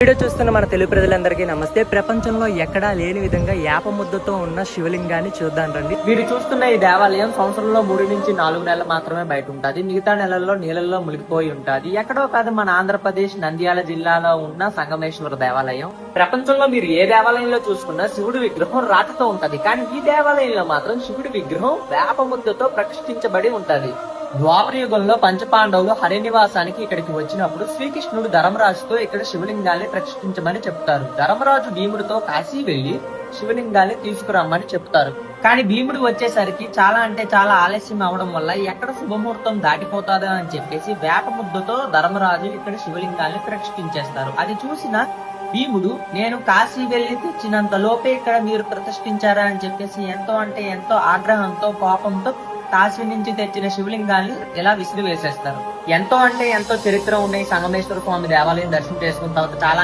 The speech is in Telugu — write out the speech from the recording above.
వీడియో చూస్తున్న మన తెలుగు ప్రజలందరికీ నమస్తే. ప్రపంచంలో ఎక్కడా లేని విధంగా యాప ముద్దతో ఉన్న శివలింగాన్ని చూద్దాం రండి. మీరు చూస్తున్న ఈ దేవాలయం సంవత్సరంలో 3 నుంచి 4 నెలలు మాత్రమే బయట ఉంటుంది. మిగతా నెలల్లో నీళ్ళల్లో మునిగిపోయి ఉంటుంది. ఎక్కడో కాదు, మన ఆంధ్రప్రదేశ్ నంద్యాల జిల్లాలో ఉన్న సంగమేశ్వర దేవాలయం. ప్రపంచంలో మీరు ఏ దేవాలయంలో చూసుకున్నా శివుడి విగ్రహం రాతితో ఉంటది, కానీ ఈ దేవాలయంలో మాత్రం శివుడి విగ్రహం వేప ముద్దతో ప్రతిష్ఠించబడి ఉంటది. ద్వాపర యుగంలో పంచపాండవులు హరినివాసానికి ఇక్కడికి వచ్చినప్పుడు శ్రీకృష్ణుడు ధర్మరాజుతో ఇక్కడ శివలింగాన్ని ప్రతిష్ఠించమని చెప్తారు. ధర్మరాజు భీముడితో కాశీ వెళ్లి శివలింగాన్ని తీసుకురమ్మని చెప్తారు. కానీ భీముడు వచ్చేసరికి చాలా ఆలస్యం అవడం వల్ల ఎక్కడ శుభముహూర్తం దాటిపోతాదో అని చెప్పేసి వేప ముద్దతో ధర్మరాజు ఇక్కడ శివలింగాన్ని ప్రతిష్ఠించేస్తారు. అది చూసిన భీముడు, నేను కాశీ వెళ్లి తెచ్చినంత లోపే ఇక్కడ మీరు ప్రతిష్ఠించారా అని చెప్పేసి ఎంతో ఆగ్రహంతో కోపంతో కాశీ నుంచి తెచ్చిన శివలింగాన్ని ఇలా విసిరి వేసేస్తారు. ఎంతో చరిత్ర ఉన్న ఈ సంగమేశ్వర స్వామి దేవాలయం దర్శనం చేసుకున్న తర్వాత చాలా